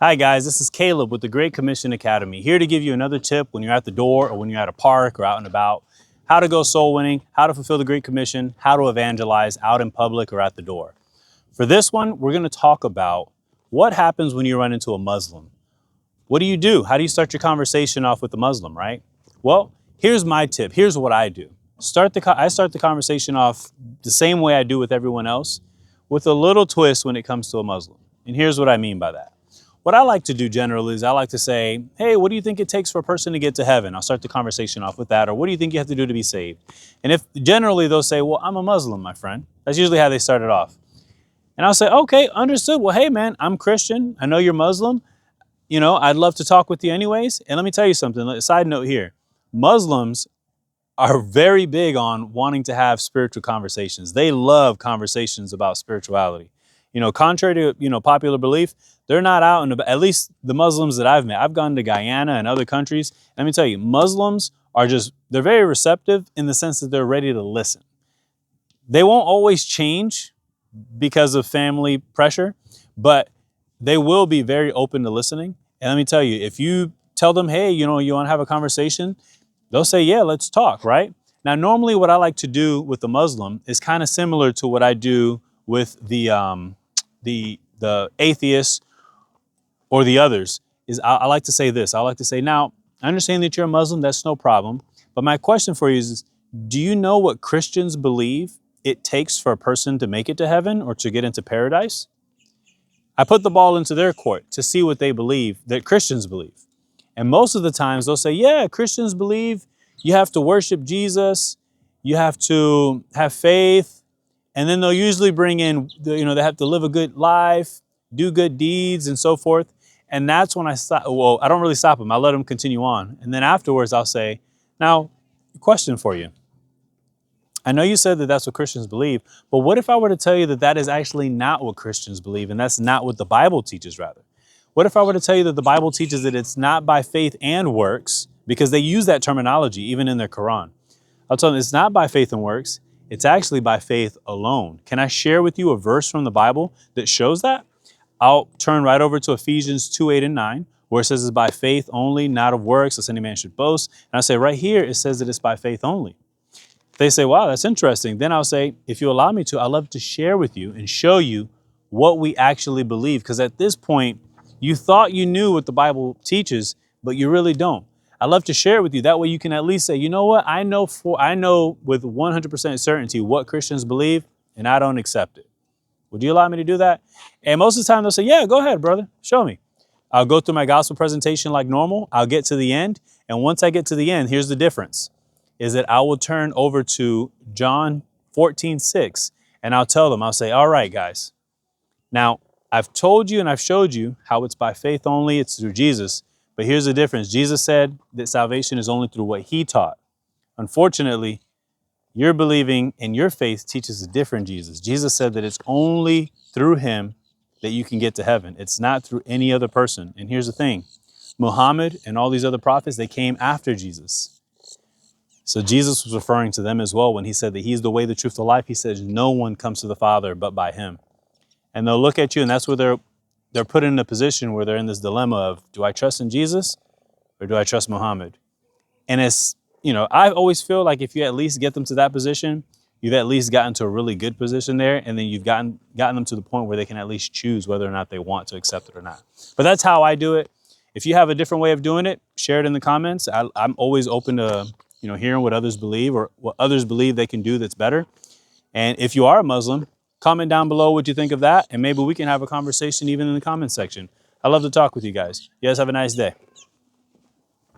Hi guys, this is Caleb with the Great Commission Academy, here to give you another tip when you're at the door or when you're at a park or out and about, how to go soul winning, how to fulfill the Great Commission, how to evangelize out in public or at the door. For this one, we're going to talk about what happens when you run into a Muslim. What do you do? How do you start your conversation off with a Muslim, right? Well, here's my tip. Here's what I do. I start the conversation off the same way I do with everyone else, with a little twist when it comes to a Muslim. And here's what I mean by that. What I like to do generally is I like to say, hey, what do you think it takes for a person to get to heaven? I'll start the conversation off with that. Or what do you think you have to do to be saved? And if generally they'll say, well, I'm a Muslim, my friend. That's usually how they start it off. And I'll say, okay, understood. Well, hey, man, I'm Christian. I know you're Muslim. You know, I'd love to talk with you anyways. And let me tell you something, a side note here. Muslims are very big on wanting to have spiritual conversations. They love conversations about spirituality. You know, contrary to, popular belief, they're not out and about, at least the Muslims that I've met. I've gone to Guyana and other countries. Let me tell you, Muslims are they're very receptive in the sense that they're ready to listen. They won't always change because of family pressure, but they will be very open to listening. And let me tell you, if you tell them, hey, you want to have a conversation, they'll say, yeah, let's talk, right? Now, normally what I like to do with the Muslim is kind of similar to what I do with the atheists or the others. Is I like to say this. I like to say, now, I understand that you're a Muslim, that's no problem. But my question for you is, do you know what Christians believe it takes for a person to make it to heaven or to get into paradise? I put the ball into their court to see what they believe, that Christians believe. And most of the times they'll say, yeah, Christians believe you have to worship Jesus, you have to have faith, and then they'll usually bring in, they have to live a good life, do good deeds, and so forth. And that's when I stop. Well, I don't really stop them. I let them continue on. And then afterwards, I'll say, now, question for you. I know you said that that's what Christians believe, but what if I were to tell you that that is actually not what Christians believe, and that's not what the Bible teaches, rather? What if I were to tell you that the Bible teaches that it's not by faith and works, because they use that terminology even in their Quran? I'll tell them it's not by faith and works, it's actually by faith alone. Can I share with you a verse from the Bible that shows that? I'll turn right over to Ephesians 2:8-9, where it says it's by faith only, not of works, lest any man should boast. And I say right here, it says that it's by faith only. They say, wow, that's interesting. Then I'll say, if you allow me to, I'd love to share with you and show you what we actually believe. Because at this point, you thought you knew what the Bible teaches, but you really don't. I'd love to share it with you. That way you can at least say, you know what? I know with 100% certainty what Christians believe, and I don't accept it. Would you allow me to do that? And most of the time they'll say, yeah, go ahead, brother. Show me. I'll go through my gospel presentation like normal. I'll get to the end. And once I get to the end, here's the difference, is that I will turn over to John 14:6, and I'll tell them, I'll say, all right, guys. Now, I've told you and I've showed you how it's by faith only, it's through Jesus. But here's the difference. Jesus said that salvation is only through what he taught. Unfortunately, you're believing and your faith teaches a different Jesus. Jesus said that it's only through him that you can get to heaven. It's not through any other person. And here's the thing. Muhammad and all these other prophets, they came after Jesus. So Jesus was referring to them as well when he said that he's the way, the truth, the life. He says no one comes to the Father but by him. And they'll look at you, and that's where they're put in a position where they're in this dilemma of, do I trust in Jesus or do I trust Muhammad? And it's, I always feel like if you at least get them to that position, you've at least gotten to a really good position there, and then you've gotten them to the point where they can at least choose whether or not they want to accept it or not. But that's how I do it. If you have a different way of doing it, share it in the comments. I'm always open to hearing what others believe or what others believe they can do that's better. And if you are a Muslim, comment down below what you think of that, and maybe we can have a conversation even in the comment section. I love to talk with you guys. You guys have a nice day.